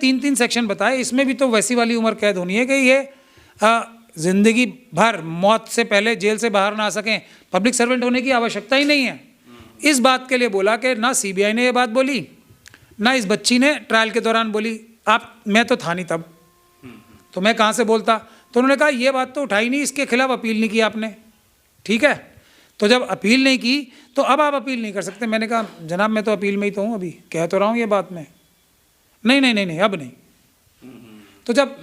3-3 section बताए, इसमें भी तो वैसी वाली उम्र कैद होनी है कि ये जिंदगी भर मौत से पहले जेल से बाहर ना आ सकें, पब्लिक सर्वेंट होने की आवश्यकता ही नहीं है। इस बात के लिए बोला कि ना सीबीआई ने ये बात बोली, ना इस बच्ची ने ट्रायल के दौरान बोली। मैं तो था नहीं तब, तो मैं कहाँ से बोलता। तो उन्होंने कहा ये बात तो उठाई नहीं, इसके खिलाफ अपील नहीं की आपने, ठीक है। तो जब अपील नहीं की तो अब आप अपील नहीं कर सकते। मैंने कहा जनाब मैं तो अपील में ही तो हूँ, अभी कह तो रहा हूँ ये बात में। नहीं अब नहीं। तो जब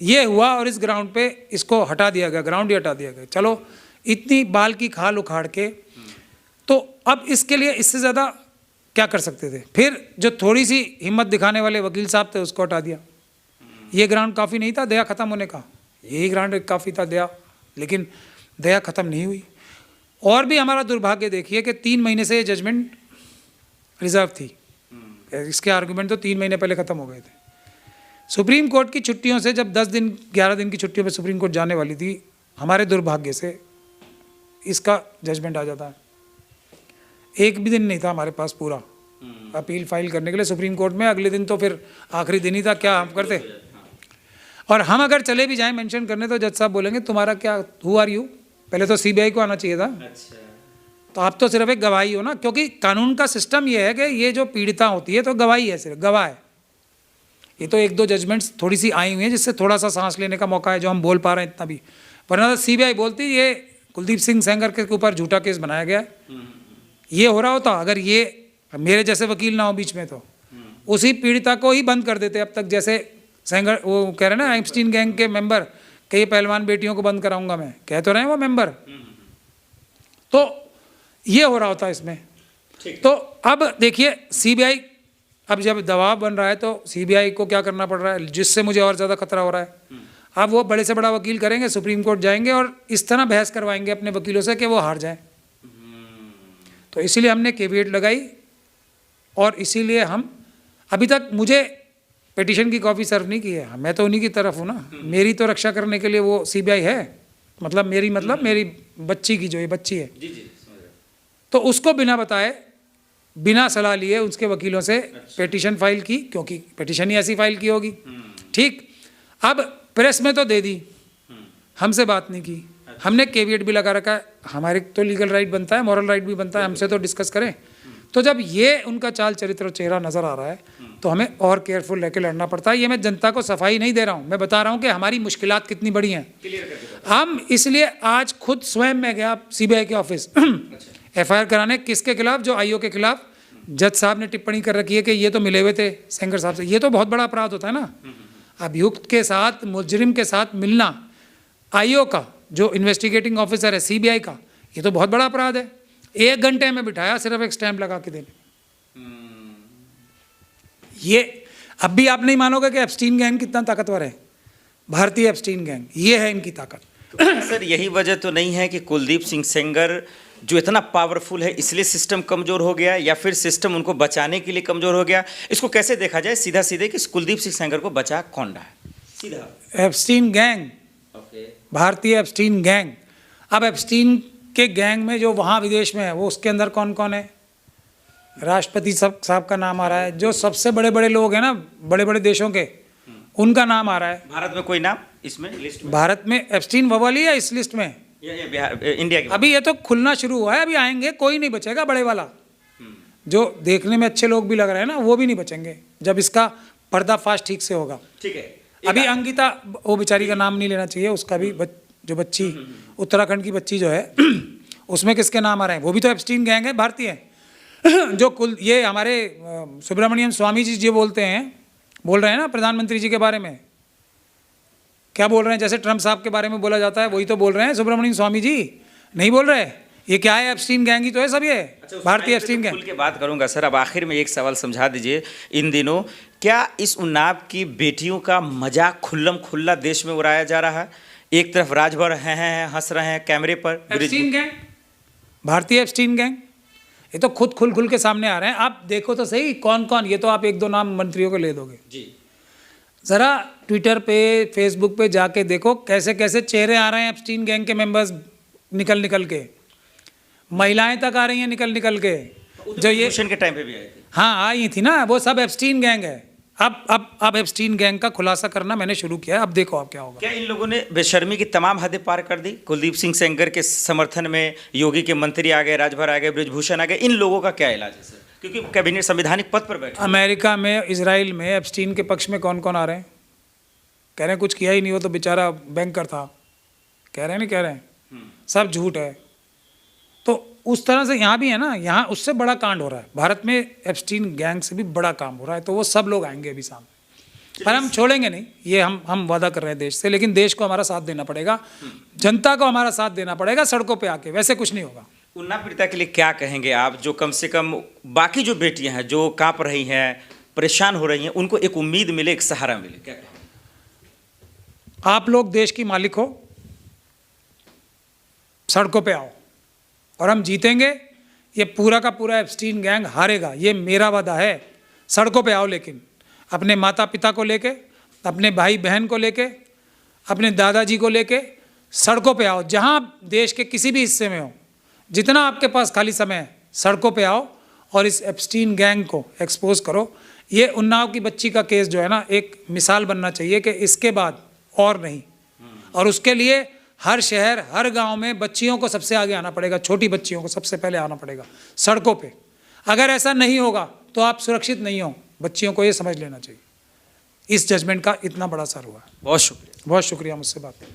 ये हुआ और इस ग्राउंड पे इसको हटा दिया गया, ग्राउंड ही हटा दिया गया, चलो इतनी बाल की खाल उखाड़ के, तो अब इसके लिए इससे ज़्यादा क्या कर सकते थे। फिर जो थोड़ी सी हिम्मत दिखाने वाले वकील साहब थे उसको हटा दिया। ये ग्राउंड काफ़ी नहीं था दया ख़त्म होने का, यही ग्राउंड काफ़ी था दया, लेकिन दया ख़त्म नहीं हुई। और भी हमारा दुर्भाग्य देखिए कि 3 महीने से ये जजमेंट रिजर्व थी, इसके आर्गूमेंट तो 3 महीने पहले ख़त्म हो गए थे। सुप्रीम कोर्ट की छुट्टियों से जब 10 दिन 11 दिन की छुट्टियों पे सुप्रीम कोर्ट जाने वाली थी, हमारे दुर्भाग्य से इसका जजमेंट आ जाता है। एक भी दिन नहीं था हमारे पास पूरा अपील फाइल करने के लिए सुप्रीम कोर्ट में। अगले दिन तो फिर आखिरी दिन ही था, क्या हम करते। और हम अगर चले भी जाएं मेंशन करने तो जज साहब बोलेंगे तुम्हारा क्या, हु आर यू, पहले तो सीबीआई को आना चाहिए था। अच्छा। तो आप तो सिर्फ एक गवाही हो ना, क्योंकि कानून का सिस्टम ये है कि ये जो पीड़िता होती है तो गवाही है, सिर्फ गवाह है। ये तो 1-2 जजमेंट्स थोड़ी सी आई हुई हैं जिससे थोड़ा सा सांस लेने का मौका है, जो हम बोल पा रहे हैं इतना भी, वरना तो सीबीआई बोलती ये कुलदीप सिंह सेंगर के ऊपर झूठा केस बनाया गया है। ये हो रहा होता, अगर ये मेरे जैसे वकील ना हो बीच में तो उसी पीड़िता को ही बंद कर देते अब तक। जैसे सेंगर वो कह रहे हैं ना एप्स्टीन गैंग के मेंबर, कई पहलवान बेटियों को बंद कराऊंगा मैं, कह तो रहे हैं वो मेंबर। तो ये हो रहा होता इसमें। तो अब देखिए सीबीआई, अब जब दबाव बन रहा है तो सीबीआई को क्या करना पड़ रहा है, जिससे मुझे और ज़्यादा खतरा हो रहा है। अब वो बड़े से बड़ा वकील करेंगे, सुप्रीम कोर्ट जाएंगे और इस तरह बहस करवाएंगे अपने वकीलों से कि वो हार जाए। तो इसीलिए हमने केविएट लगाई और इसीलिए हम अभी तक, मुझे पिटीशन की कॉपी सर्व नहीं की है, मैं तो उन्हीं की तरफ हूँ ना। मेरी तो रक्षा करने के लिए वो सीबीआई है, मतलब मेरी बच्ची की, जो ये बच्ची है तो उसको बिना बताए, बिना सलाह लिए उसके वकीलों से पिटीशन फाइल की, क्योंकि पिटीशन ही ऐसी फाइल की होगी। ठीक, अब प्रेस में तो दे दी, हमसे बात नहीं की। हमने केविएट भी लगा रखा है, हमारे तो लीगल राइट बनता है, मॉरल राइट भी बनता है, हमसे तो डिस्कस करें। तो जब ये उनका चाल चरित्र चेहरा नज़र आ रहा है तो हमें और केयरफुल रह के लड़ना पड़ता है। ये मैं जनता को सफाई नहीं दे रहा हूँ, मैं बता रहा हूँ कि हमारी मुश्किलात कितनी बड़ी हैं। हम इसलिए आज खुद स्वयं मैं गया सीबीआई के ऑफिस एफआईआर कराने, किसके खिलाफ, जो आईओ के खिलाफ। जज साहब ने टिप्पणी कर रखी है कि ये तो मिले हुए थे सेंगर साहब से। ये तो बहुत बड़ा अपराध होता है ना, अभियुक्त के साथ, मुजरिम के साथ मिलना, आईओ का जो इन्वेस्टिगेटिंग ऑफिसर है सीबीआई का, ये तो बहुत बड़ा अपराध है। 1 घंटे में बिठाया सिर्फ एक स्टैंप लगा के देने। ये अब भी आप नहीं मानोगे कि एप्स्टीन गैंग कितना ताकतवर है, भारतीय एप्स्टीन गैंग, ये है इनकी ताकत। सर यही वजह तो नहीं है कि कुलदीप सिंह सेंगर जो इतना पावरफुल है इसलिए सिस्टम कमजोर हो गया, या फिर सिस्टम उनको बचाने के लिए कमजोर हो गया? इसको कैसे देखा जाए सीधा सीधे कि कुलदीप सिंह सेंगर को बचा कौन रहा है? सीधा एप्स्टीन गैंग, भारतीय एप्स्टीन गैंग। अब एप्स्टीन के गैंग में जो वहाँ विदेश में है, वो उसके अंदर कौन कौन है? राष्ट्रपति साहब का नाम आ रहा है, जो सबसे बड़े बड़े लोग हैं ना बड़े बड़े देशों के, उनका नाम आ रहा है। भारत में कोई नाम इसमें लिस्ट में? भारत में एप्स्टीन ववाली है इस लिस्ट में, इंडिया के? अभी ये तो खुलना शुरू हुआ है, अभी आएंगे, कोई नहीं बचेगा बड़े वाला। जो देखने में अच्छे लोग भी लग रहे हैं ना, वो भी नहीं बचेंगे जब इसका पर्दाफाश ठीक से होगा। ठीक है, अभी अंकिता, वो बेचारी का नाम नहीं लेना चाहिए, उसका भी जो बच्ची उत्तराखंड की बच्ची जो है उसमें किसके नाम आ रहे हैं? वो भी तो एप्स्टीन गैंग है, भारतीय। जो ये हमारे सुब्रमण्यम स्वामी जी जो बोल रहे हैं ना प्रधानमंत्री जी के बारे में, क्या बोल रहे हैं? जैसे ट्रम्प साहब के बारे में बोला जाता है वही तो बोल रहे हैं सुब्रमण्यम स्वामी जी, नहीं बोल रहे? ये क्या है? एप्स्टीन गैंग ही तो है सब ये। अच्छा, भारतीय एप्स्टीन गैंग। खुल के बात करूंगा सर। अब आखिर में एक सवाल समझा दीजिए, इन दिनों क्या इस उन्नाव की बेटियों का मजाक खुल्लम खुल्ला देश में उड़ाया जा रहा है? एक तरफ राजभर हैं हंस रहे हैं कैमरे पर, एप्स्टीन गैंग, भारतीय एप्स्टीन गैंग, ये तो खुद खुल के सामने आ रहे हैं। आप देखो तो सही कौन कौन, ये तो आप 1-2 नाम मंत्रियों को ले दोगे जी। ज़रा ट्विटर पे फेसबुक पे जाके देखो कैसे कैसे चेहरे आ रहे हैं एप्स्टीन गैंग के मेंबर्स निकल के, महिलाएं तक आ रही हैं निकल के। जो ये के टाइम पे भी आई थी, हाँ आई थी ना, वो सब एप्स्टीन गैंग है। अब एप्स्टीन गैंग का खुलासा करना मैंने शुरू किया है, अब देखो अब क्या होगा। क्या इन लोगों ने बेशर्मी की तमाम हदें पार कर दी? कुलदीप सिंह सेंगर के समर्थन में योगी के मंत्री आ गए, राजभर आ गए, बृजभूषण आ गए, इन लोगों का क्या इलाज है सर? क्योंकि कैबिनेट संवैधानिक पद पर बैठे। अमेरिका में, इजराइल में एप्स्टीन के पक्ष में कौन कौन आ रहे हैं? कह रहे हैं कुछ किया ही नहीं, वो तो बेचारा बैंकर था। कह रहे हैं नहीं कह रहे हैं, सब झूठ है। तो उस तरह से यहाँ भी है ना, यहाँ उससे बड़ा कांड हो रहा है भारत में, एप्स्टीन गैंग से भी बड़ा काम हो रहा है। तो वो सब लोग आएंगे अभी सामने, पर हम छोड़ेंगे नहीं, ये हम वादा कर रहे हैं देश से। लेकिन देश को हमारा साथ देना पड़ेगा, जनता को हमारा साथ देना पड़ेगा सड़कों पे आके, वैसे कुछ नहीं होगा। उन्ना पीड़िता के लिए क्या कहेंगे आप, जो कम से कम बाकी जो बेटियां हैं जो कांप रही हैं, परेशान हो रही हैं, उनको एक उम्मीद मिले, एक सहारा मिले, क्या कहेंगे? आप लोग देश की मालिक हो, सड़कों पे आओ और हम जीतेंगे। ये पूरा का पूरा एप्स्टीन गैंग हारेगा, ये मेरा वादा है। सड़कों पे आओ, लेकिन अपने माता पिता को लेके, अपने भाई बहन को लेके, अपने दादाजी को लेके सड़कों पे आओ। जहाँ देश के किसी भी हिस्से में हो, जितना आपके पास खाली समय है, सड़कों पे आओ और इस एप्स्टीन गैंग को एक्सपोज करो। ये उन्नाव की बच्ची का केस जो है ना, एक मिसाल बनना चाहिए कि इसके बाद और नहीं। और उसके लिए हर शहर, हर गांव में बच्चियों को सबसे आगे आना पड़ेगा, छोटी बच्चियों को सबसे पहले आना पड़ेगा सड़कों पे। अगर ऐसा नहीं होगा तो आप सुरक्षित नहीं हो, बच्चियों को ये समझ लेना चाहिए। इस जजमेंट का इतना बड़ा असर हुआ है। बहुत शुक्रिया। बहुत शुक्रिया मुझसे बात